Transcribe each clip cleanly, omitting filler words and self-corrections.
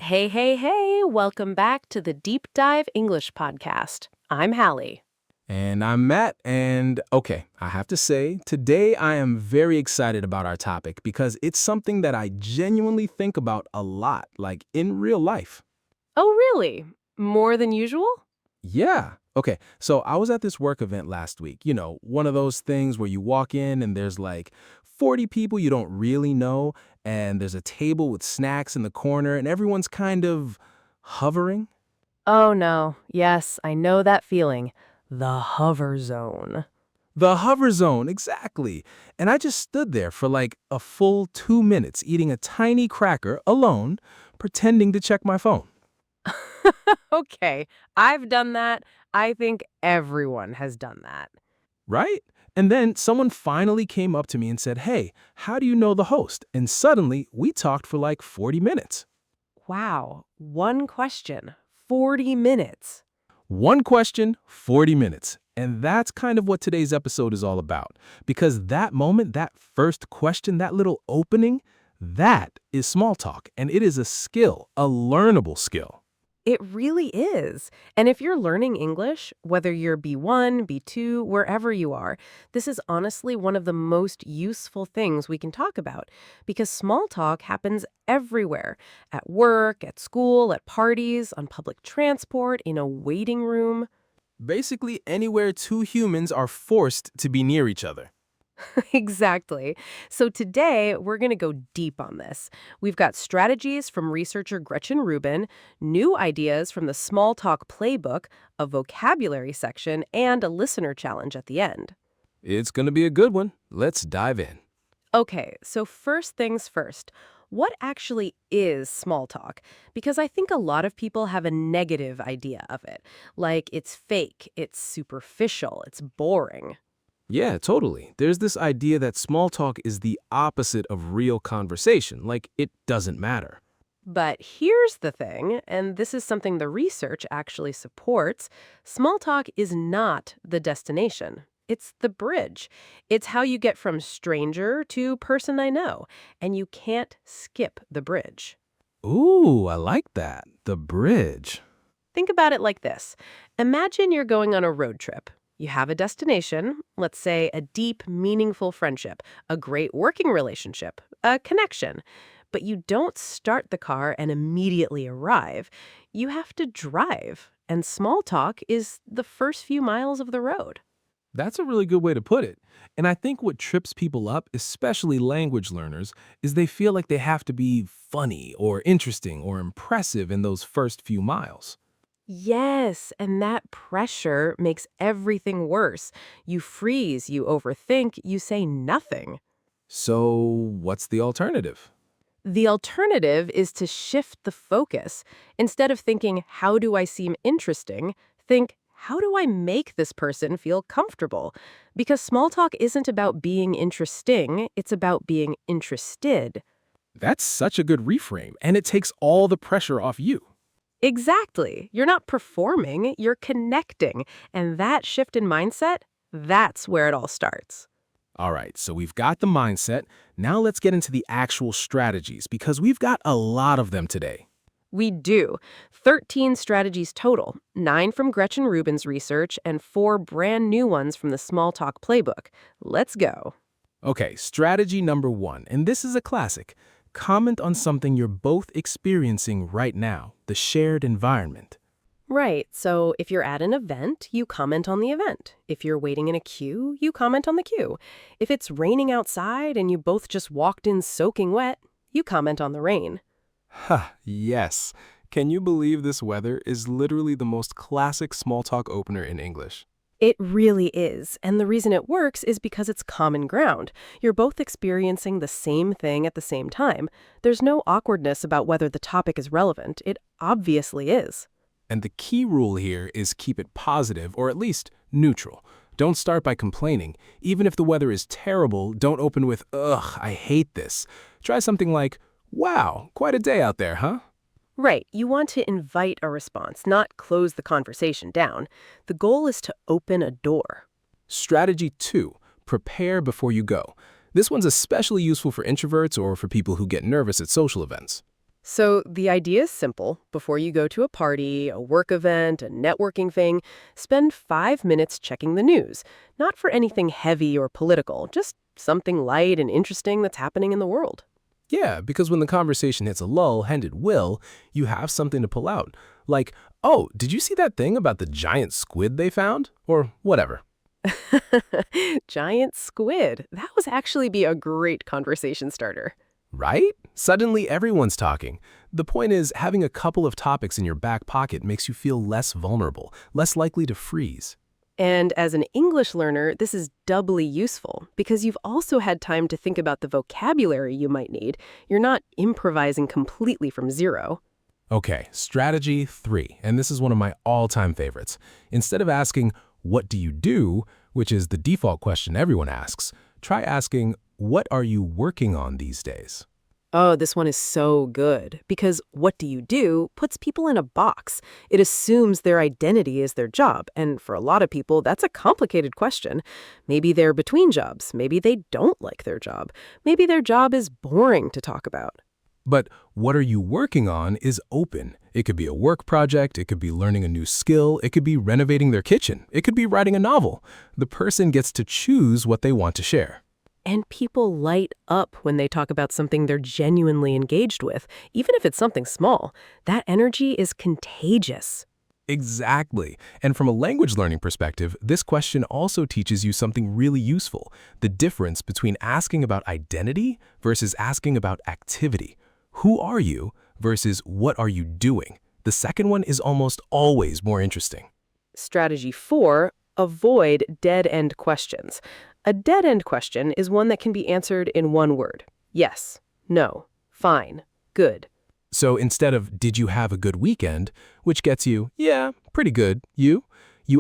Hey, hey, hey, welcome back to the Deep Dive English Podcast. I'm Hallie. And I'm Matt, and okay, I have to say, today I am very excited about our topic because it's something that I genuinely think about a lot, like in real life. Oh, really? More than usual? Yeah. Okay, so I was at this work event last week. One of those things where you walk in and there's like 40 people you don't really know, and there's a table with snacks in the corner, and everyone's kind of hovering. Oh, no. Yes, I know that feeling. The hover zone. The hover zone, exactly. And I just stood there for like a full 2 minutes eating a tiny cracker alone, pretending to check my phone. Okay, I've done that. I think everyone has done that. Right? And then someone finally came up to me and said, "Hey, how do you know the host?" And suddenly we talked for like 40 minutes. Wow, one question, 40 minutes. One question, 40 minutes. And that's kind of what today's episode is all about. Because that moment, that first question, that little opening, that is small talk. And it is a skill, a learnable skill. It really is. And if you're learning English, whether you're B1, B2, wherever you are, this is honestly one of the most useful things we can talk about because small talk happens everywhere at work, at school, at parties, on public transport, in a waiting room. Basically, anywhere two humans are forced to be near each other. Exactly. So today, we're going to go deep on this. We've got strategies from researcher Gretchen Rubin, new ideas from the Small Talk Playbook, a vocabulary section, and a listener challenge at the end. It's going to be a good one. Let's dive in. Okay, so first things first. What actually is small talk? Because I think a lot of people have a negative idea of it. Like it's fake, it's superficial, it's boring. Yeah, totally. There's this idea that small talk is the opposite of real conversation, like it doesn't matter. But here's the thing, and this is something the research actually supports, small talk is not the destination. It's the bridge. It's how you get from stranger to person I know, and you can't skip the bridge. Ooh, I like that. The bridge. Think about it like this. Imagine you're going on a road trip. You have a destination, let's say a deep, meaningful friendship, a great working relationship, a connection. But you don't start the car and immediately arrive. You have to drive, and small talk is the first few miles of the road. That's a really good way to put it. And I think what trips people up, especially language learners, is they feel like they have to be funny or interesting or impressive in those first few miles. Yes, and that pressure makes everything worse. You freeze, you overthink, you say nothing. So, what's the alternative? The alternative is to shift the focus. Instead of thinking, how do I seem interesting? Think, how do I make this person feel comfortable? Because small talk isn't about being interesting, it's about being interested. That's such a good reframe, and it takes all the pressure off you. Exactly. You're not performing, you're connecting. And that shift in mindset, that's where it all starts. All right, so we've got the mindset. Now let's get into the actual strategies because we've got a lot of them today. We do. 13 strategies total, 9 from Gretchen Rubin's research and 4 brand new ones from the Small Talk Playbook. Let's go. Okay, strategy number 1, and this is a classic. Comment on something you're both experiencing right now, the shared environment. Right, so if you're at an event, you comment on the event. If you're waiting in a queue, you comment on the queue. If it's raining outside and you both just walked in soaking wet, you comment on the rain. Ha, yes. Can you believe this weather is literally the most classic small talk opener in English? It really is, and the reason it works is because it's common ground. You're both experiencing the same thing at the same time. There's no awkwardness about whether the topic is relevant. It obviously is. And the key rule here is keep it positive or at least neutral. Don't start by complaining. Even if the weather is terrible, don't open with, "Ugh, I hate this." Try something like, "Wow, quite a day out there, huh?" Right, you want to invite a response, not close the conversation down. The goal is to open a door. Strategy 2, prepare before you go. This one's especially useful for introverts or for people who get nervous at social events. So the idea is simple. Before you go to a party, a work event, a networking thing, spend 5 minutes checking the news. Not for anything heavy or political, just something light and interesting that's happening in the world. Yeah, because when the conversation hits a lull, and it will, you have something to pull out. Like, oh, did you see that thing about the giant squid they found? Or whatever. Giant squid. That would actually be a great conversation starter. Right? Suddenly everyone's talking. The point is, having a couple of topics in your back pocket makes you feel less vulnerable, less likely to freeze. And as an English learner, this is doubly useful because you've also had time to think about the vocabulary you might need. You're not improvising completely from zero. Okay, strategy 3, and this is one of my all-time favorites. Instead of asking, what do you do, which is the default question everyone asks, try asking, what are you working on these days? Oh, this one is so good because what do you do puts people in a box. It assumes their identity is their job. And for a lot of people, that's a complicated question. Maybe they're between jobs. Maybe they don't like their job. Maybe their job is boring to talk about. But what are you working on is open. It could be a work project, it could be learning a new skill, it could be renovating their kitchen, it could be writing a novel. The person gets to choose what they want to share. And people light up when they talk about something they're genuinely engaged with, even if it's something small. That energy is contagious. Exactly. And from a language learning perspective, this question also teaches you something really useful, the difference between asking about identity versus asking about activity. Who are you versus what are you doing? The second one is almost always more interesting. Strategy 4, avoid dead-end questions. A dead-end question is one that can be answered in one word. Yes, no, fine, good. So instead of, did you have a good weekend, which gets you, yeah, pretty good, you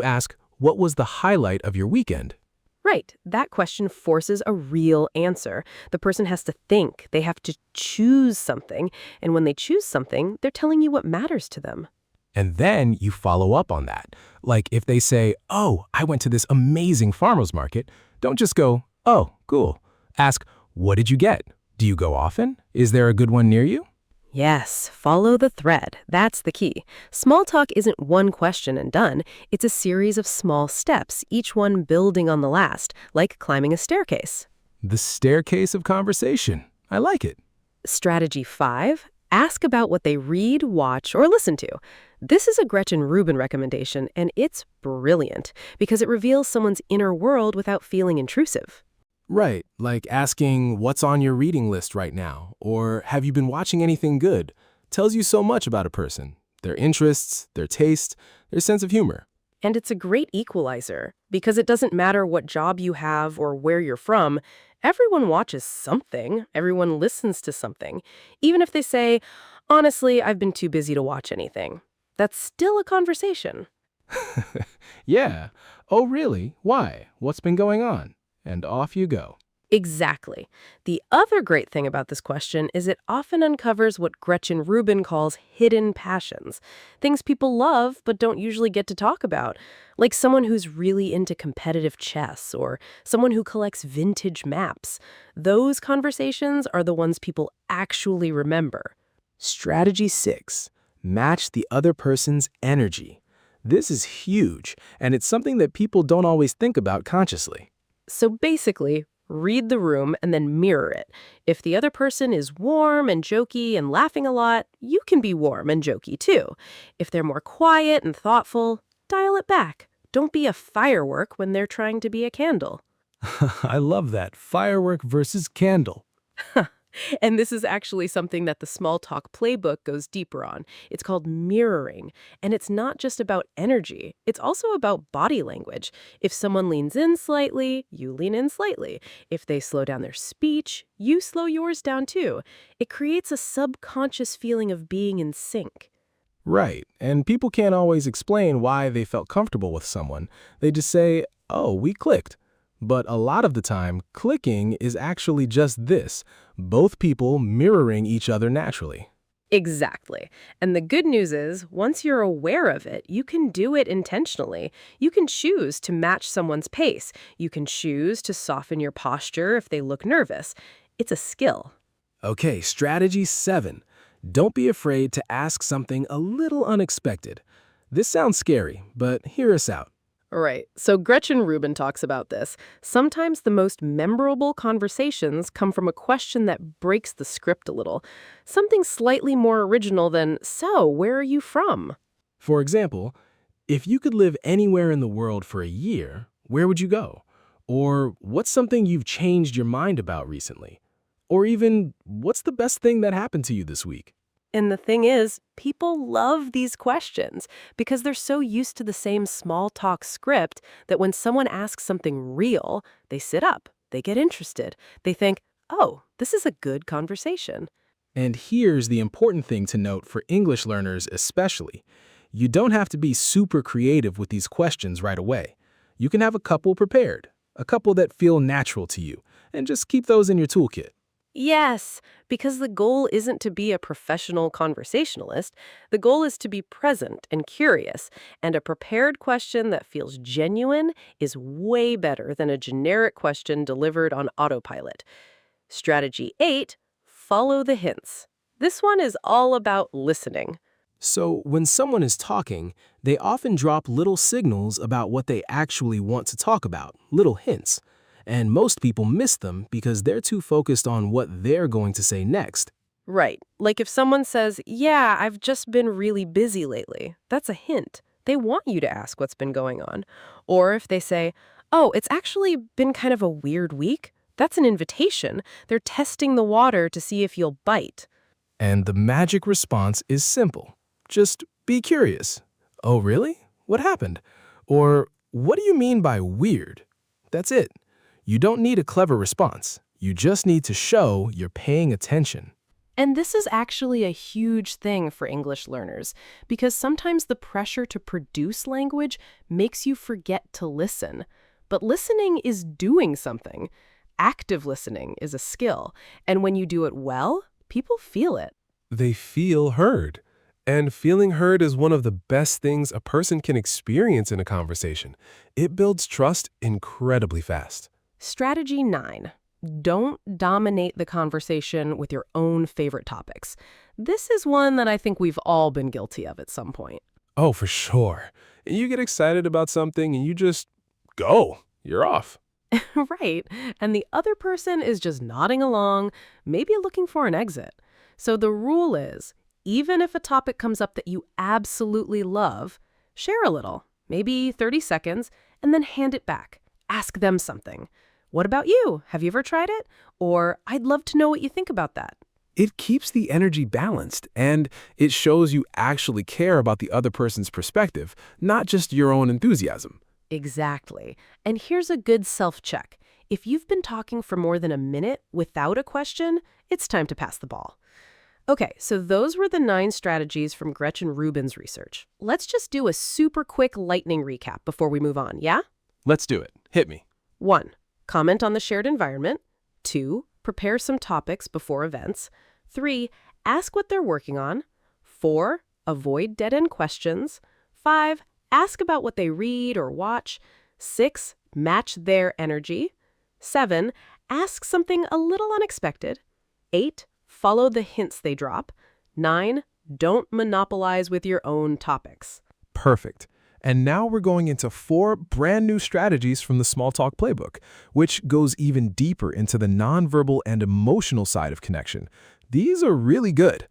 ask, what was the highlight of your weekend? Right, that question forces a real answer. The person has to think, they have to choose something, and when they choose something, they're telling you what matters to them. And then you follow up on that. Like if they say, oh, I went to this amazing farmer's market, don't just go, oh, cool. Ask, what did you get? Do you go often? Is there a good one near you? Yes, follow the thread. That's the key. Small talk isn't one question and done. It's a series of small steps, each one building on the last, like climbing a staircase. The staircase of conversation. I like it. Strategy 5, ask about what they read, watch, or listen to. This is a Gretchen Rubin recommendation, and it's brilliant because it reveals someone's inner world without feeling intrusive. Right, like asking, what's on your reading list right now? Or have you been watching anything good? Tells you so much about a person, their interests, their taste, their sense of humor. And it's a great equalizer because it doesn't matter what job you have or where you're from. Everyone watches something. Everyone listens to something. Even if they say, honestly, I've been too busy to watch anything. That's still a conversation. Yeah. Oh, really? Why? What's been going on? And off you go. Exactly. The other great thing about this question is it often uncovers what Gretchen Rubin calls hidden passions, things people love but don't usually get to talk about, like someone who's really into competitive chess or someone who collects vintage maps. Those conversations are the ones people actually remember. Strategy 6. Match the other person's energy. This is huge, and it's something that people don't always think about consciously. So basically, read the room and then mirror it. If the other person is warm and jokey and laughing a lot, you can be warm and jokey too. If they're more quiet and thoughtful, dial it back. Don't be a firework when they're trying to be a candle. I love that. Firework versus candle. And this is actually something that the Small Talk Playbook goes deeper on. It's called mirroring. And it's not just about energy. It's also about body language. If someone leans in slightly, you lean in slightly. If they slow down their speech, you slow yours down too. It creates a subconscious feeling of being in sync. Right, and people can't always explain why they felt comfortable with someone. They just say, oh, we clicked. But a lot of the time, clicking is actually just this, both people mirroring each other naturally. Exactly. And the good news is, once you're aware of it, you can do it intentionally. You can choose to match someone's pace. You can choose to soften your posture if they look nervous. It's a skill. Okay, strategy 7. Don't be afraid to ask something a little unexpected. This sounds scary, but hear us out. Right. So Gretchen Rubin talks about this. Sometimes the most memorable conversations come from a question that breaks the script a little. Something slightly more original than, "So, where are you from?" For example, if you could live anywhere in the world for a year, where would you go? Or what's something you've changed your mind about recently? Or even, what's the best thing that happened to you this week? And the thing is, people love these questions because they're so used to the same small talk script that when someone asks something real, they sit up, they get interested, they think, "Oh, this is a good conversation." And here's the important thing to note for English learners especially. You don't have to be super creative with these questions right away. You can have a couple prepared, a couple that feel natural to you, and just keep those in your toolkit. Yes, because the goal isn't to be a professional conversationalist. The goal is to be present and curious, and a prepared question that feels genuine is way better than a generic question delivered on autopilot. Strategy 8, follow the hints. This one is all about listening. So, when someone is talking, they often drop little signals about what they actually want to talk about, little hints. And most people miss them because they're too focused on what they're going to say next. Right. Like if someone says, "Yeah, I've just been really busy lately." That's a hint. They want you to ask what's been going on. Or if they say, "Oh, it's actually been kind of a weird week." That's an invitation. They're testing the water to see if you'll bite. And the magic response is simple. Just be curious. Oh, really? What happened? Or, what do you mean by weird? That's it. You don't need a clever response. You just need to show you're paying attention. And this is actually a huge thing for English learners because sometimes the pressure to produce language makes you forget to listen. But listening is doing something. Active listening is a skill, and when you do it well, people feel it. They feel heard. And feeling heard is one of the best things a person can experience in a conversation. It builds trust incredibly fast. Strategy 9. Don't dominate the conversation with your own favorite topics. This is one that I think we've all been guilty of at some point. Oh, for sure. You get excited about something and you just go. You're off. Right. And the other person is just nodding along, maybe looking for an exit. So the rule is, even if a topic comes up that you absolutely love, share a little, maybe 30 seconds, and then hand it back. Ask them something. "What about you? Have you ever tried it?" Or, "I'd love to know what you think about that." It keeps the energy balanced and it shows you actually care about the other person's perspective, not just your own enthusiasm. Exactly. And here's a good self-check. If you've been talking for more than a minute without a question, it's time to pass the ball. Okay, so those were the 9 strategies from Gretchen Rubin's research. Let's just do a super quick lightning recap before we move on, yeah? Let's do it. Hit me. 1. Comment on the shared environment. 2. Prepare some topics before events. 3. Ask what they're working on. 4. Avoid dead-end questions. 5. Ask about what they read or watch. 6. Match their energy. 7. Ask something a little unexpected. 8. Follow the hints they drop. 9. Don't monopolize with your own topics. Perfect. And now we're going into 4 brand new strategies from the Small Talk Playbook, which goes even deeper into the nonverbal and emotional side of connection. These are really good.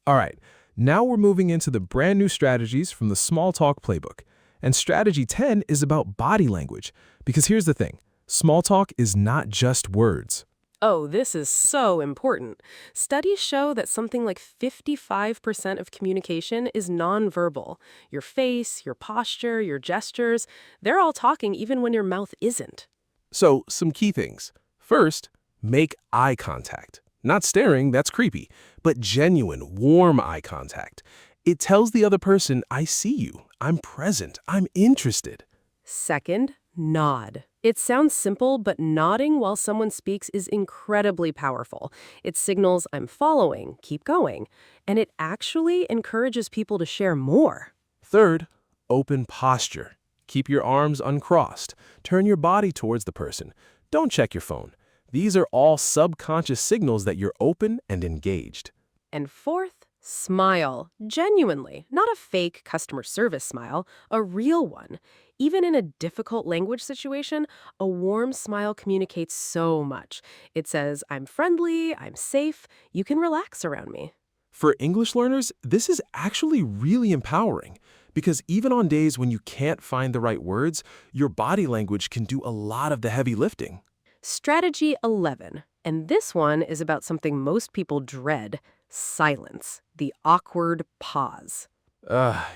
All right, now we're moving into the brand new strategies from the Small Talk Playbook. And strategy 10 is about body language. Because here's the thing, small talk is not just words. Oh, this is so important. Studies show that something like 55% of communication is nonverbal. Your face, your posture, your gestures, they're all talking even when your mouth isn't. So, some key things. First, make eye contact. Not staring, that's creepy, but genuine, warm eye contact. It tells the other person, I see you, I'm present, I'm interested. Second, nod. It sounds simple, but nodding while someone speaks is incredibly powerful. It signals, I'm following, keep going, and it actually encourages people to share more. Third, open posture. Keep your arms uncrossed. Turn your body towards the person. Don't check your phone. These are all subconscious signals that you're open and engaged. And fourth, Smile, genuinely, not a fake customer service smile, a real one. Even in a difficult language situation, a warm smile communicates so much. It says, I'm friendly, I'm safe, you can relax around me. For English learners, this is actually really empowering because even on days when you can't find the right words, your body language can do a lot of the heavy lifting. Strategy 11, and this one is about something most people dread: silence, the awkward pause.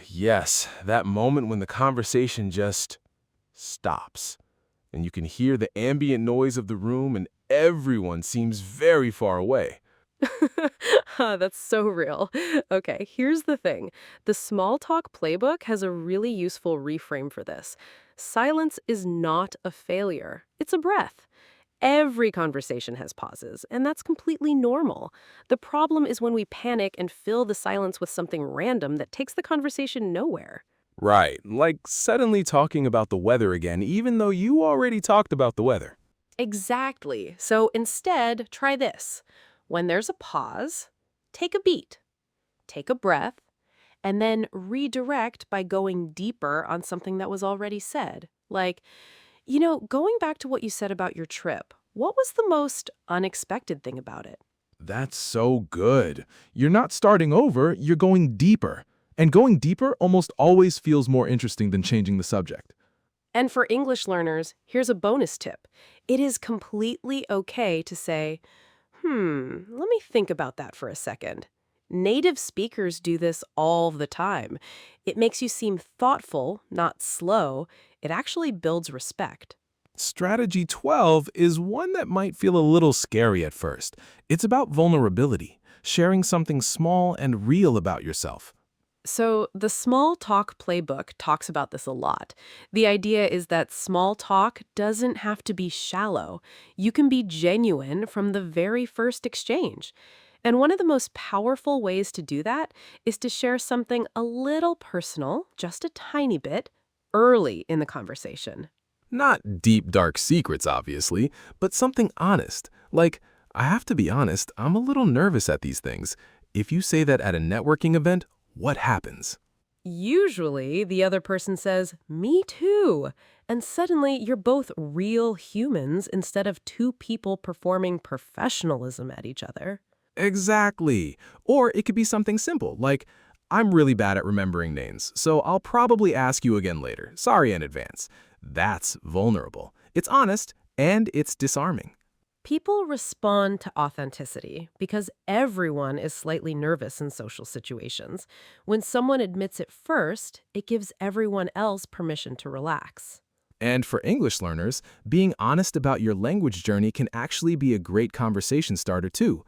Yes, that moment when the conversation just stops and you can hear the ambient noise of the room and everyone seems very far away. That's so real. Okay, here's the thing. The Small Talk Playbook has a really useful reframe for this. Silence is not a failure, it's a breath. Every conversation has pauses, and that's completely normal. The problem is when we panic and fill the silence with something random that takes the conversation nowhere. Right, like suddenly talking about the weather again, even though you already talked about the weather. Exactly. So instead, try this. When there's a pause, take a beat, take a breath, and then redirect by going deeper on something that was already said. Like, going back to what you said about your trip, what was the most unexpected thing about it? That's so good. You're not starting over, you're going deeper. And going deeper almost always feels more interesting than changing the subject. And for English learners, here's a bonus tip. It is completely okay to say, let me think about that for a second. Native speakers do this all the time. It makes you seem thoughtful, not slow. It actually builds respect. Strategy 12 is one that might feel a little scary at first. It's about vulnerability, sharing something small and real about yourself. So, the Small Talk Playbook talks about this a lot. The idea is that small talk doesn't have to be shallow. You can be genuine from the very first exchange. And one of the most powerful ways to do that is to share something a little personal, just a tiny bit, early in the conversation. Not deep, dark secrets, obviously, but something honest. Like, I have to be honest, I'm a little nervous at these things. If you say that at a networking event, what happens? Usually, the other person says, me too. And suddenly, you're both real humans instead of two people performing professionalism at each other. Exactly. Or it could be something simple, like, I'm really bad at remembering names, so I'll probably ask you again later. Sorry in advance. That's vulnerable. It's honest, and it's disarming. People respond to authenticity because everyone is slightly nervous in social situations. When someone admits it first, it gives everyone else permission to relax. And for English learners, being honest about your language journey can actually be a great conversation starter too.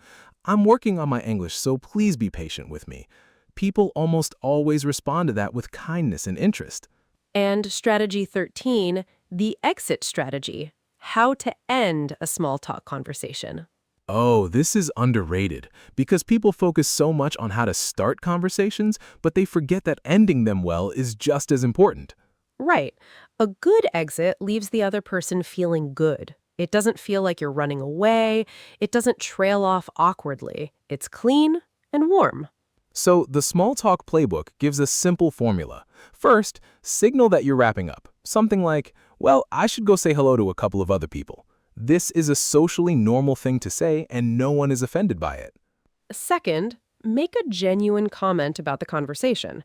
I'm working on my English, so please be patient with me. People almost always respond to that with kindness and interest. And strategy 13, the exit strategy: how to end a small talk conversation. Oh, this is underrated because people focus so much on how to start conversations, but they forget that ending them well is just as important. Right. A good exit leaves the other person feeling good. It doesn't feel like you're running away. It doesn't trail off awkwardly. It's clean and warm. So the small talk playbook gives a simple formula. First, signal that you're wrapping up. Something like, well, I should go say hello to a couple of other people. This is a socially normal thing to say, and no one is offended by it. Second, make a genuine comment about the conversation.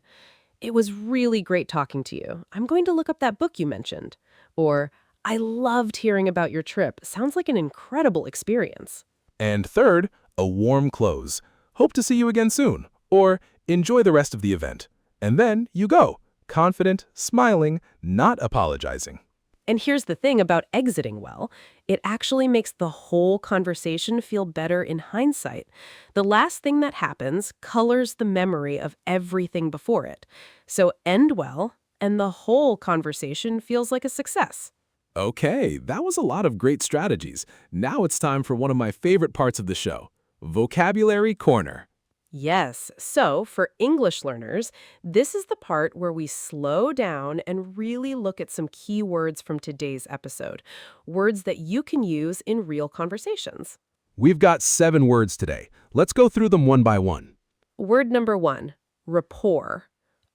It was really great talking to you. I'm going to look up that book you mentioned. Or, I loved hearing about your trip. Sounds like an incredible experience. And third, a warm close. Hope to see you again soon. Or enjoy the rest of the event. And then you go, confident, smiling, not apologizing. And here's the thing about exiting well. It actually makes the whole conversation feel better in hindsight. The last thing that happens colors the memory of everything before it. So end well, and the whole conversation feels like a success. Okay, that was a lot of great strategies. Now it's time for one of my favorite parts of the show, Vocabulary Corner. Yes, so for English learners, this is the part where we slow down and really look at some key words from today's episode, words that you can use in real conversations. We've got 7 words today. Let's go through them one by one. Word number 1, rapport.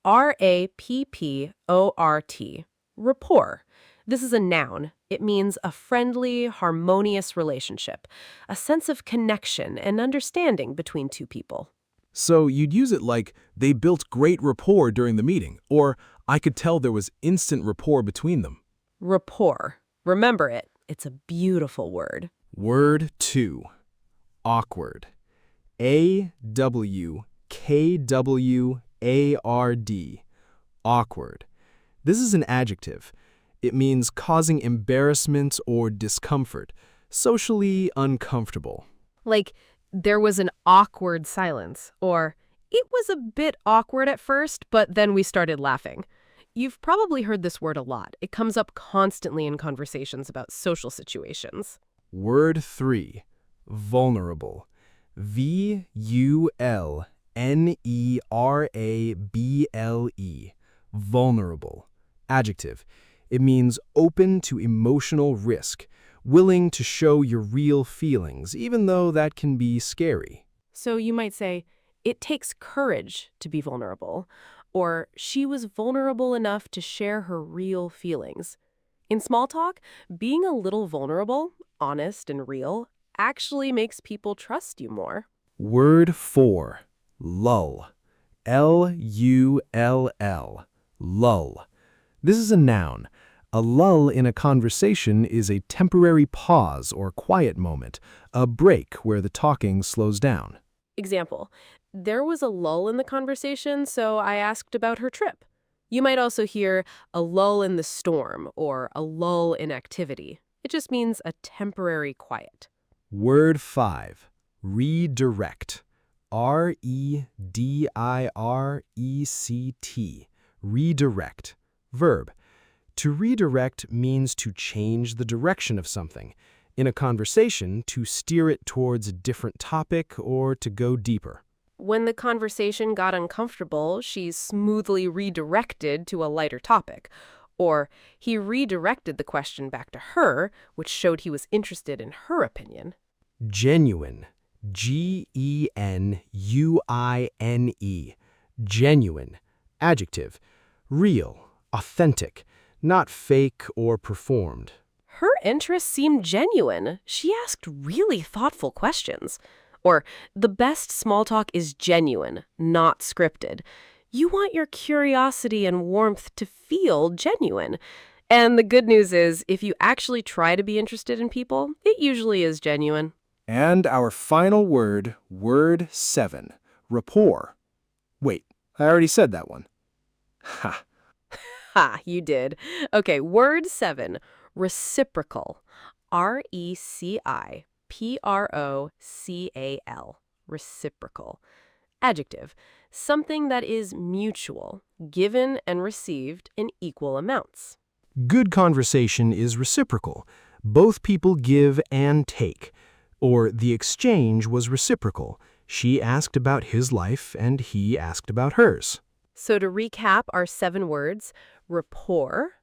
R-A-P-P-O-R-T. Rapport. This is a noun. It means a friendly, harmonious relationship, a sense of connection and understanding between two people. So you'd use it like, they built great rapport during the meeting, or I could tell there was instant rapport between them. Rapport. Remember it. It's a beautiful word. Word 2. Awkward. A-W-K-W-A-R-D. Awkward. This is an adjective. It means causing embarrassment or discomfort, socially uncomfortable. Like, there was an awkward silence, or it was a bit awkward at first, but then we started laughing. You've probably heard this word a lot. It comes up constantly in conversations about social situations. Word 3. Vulnerable. V-U-L-N-E-R-A-B-L-E. Vulnerable. Adjective. It means open to emotional risk, willing to show your real feelings, even though that can be scary. So you might say, it takes courage to be vulnerable, or she was vulnerable enough to share her real feelings. In small talk, being a little vulnerable, honest and real, actually makes people trust you more. Word 4. Lull. L-U-L-L. Lull. This is a noun. A lull in a conversation is a temporary pause or quiet moment, a break where the talking slows down. Example, there was a lull in the conversation, so I asked about her trip. You might also hear a lull in the storm or a lull in activity. It just means a temporary quiet. Word 5. Redirect. R-E-D-I-R-E-C-T. Redirect. Verb. To redirect means to change the direction of something. In a conversation, to steer it towards a different topic or to go deeper. When the conversation got uncomfortable, she smoothly redirected to a lighter topic. Or he redirected the question back to her, which showed he was interested in her opinion. Genuine. G-E-N-U-I-N-E. Genuine. Adjective. Real, authentic, not fake or performed. Her interests seemed genuine. She asked really thoughtful questions. Or, the best small talk is genuine, not scripted. You want your curiosity and warmth to feel genuine. And the good news is, if you actually try to be interested in people, it usually is genuine. And our final word, word 7, rapport. Wait, I already said that one. Ha. Ha, you did. Okay, word 7, reciprocal. R-E-C-I-P-R-O-C-A-L. Reciprocal. Adjective, something that is mutual, given and received in equal amounts. Good conversation is reciprocal. Both people give and take. Or the exchange was reciprocal. She asked about his life and he asked about hers. So to recap our 7 words, rapport,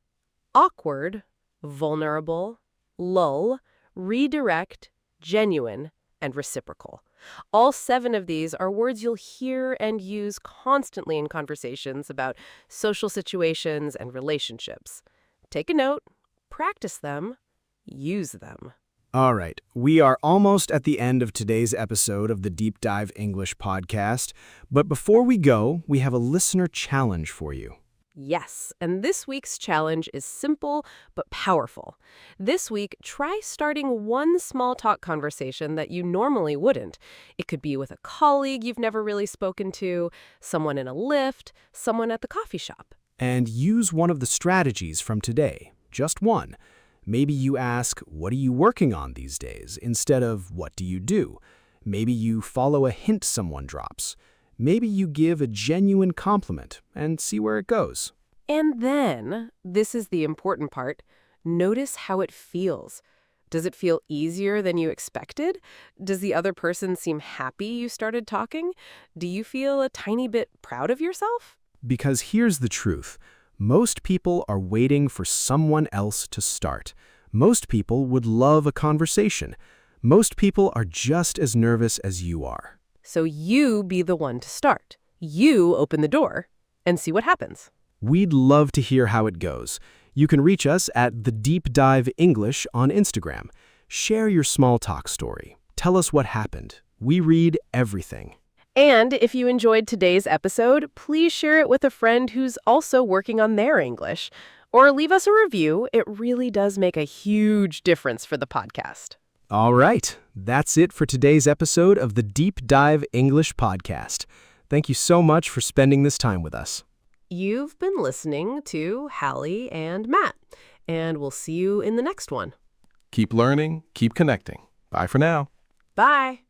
awkward, vulnerable, lull, redirect, genuine, and reciprocal. All 7 of these are words you'll hear and use constantly in conversations about social situations and relationships. Take a note, practice them, use them. All right, we are almost at the end of today's episode of the Deep Dive English podcast, but before we go, we have a listener challenge for you. Yes, and this week's challenge is simple but powerful. This week, try starting one small talk conversation that you normally wouldn't. It could be with a colleague you've never really spoken to, someone in a lift, someone at the coffee shop. And use one of the strategies from today, just one. Maybe you ask, what are you working on these days, instead of what do you do? Maybe you follow a hint someone drops. Maybe you give a genuine compliment and see where it goes. And then, this is the important part, notice how it feels. Does it feel easier than you expected? Does the other person seem happy you started talking? Do you feel a tiny bit proud of yourself? Because here's the truth. Most people are waiting for someone else to start. Most people would love a conversation. Most people are just as nervous as you are. So you be the one to start. You open the door and see what happens. We'd love to hear how it goes. You can reach us at The Deep Dive English on Instagram. Share your small talk story. Tell us what happened. We read everything. And if you enjoyed today's episode, please share it with a friend who's also working on their English. Or leave us a review. It really does make a huge difference for the podcast. All right, that's it for today's episode of the Deep Dive English podcast. Thank you so much for spending this time with us. You've been listening to Halley and Matt, and we'll see you in the next one. Keep learning, keep connecting. Bye for now. Bye.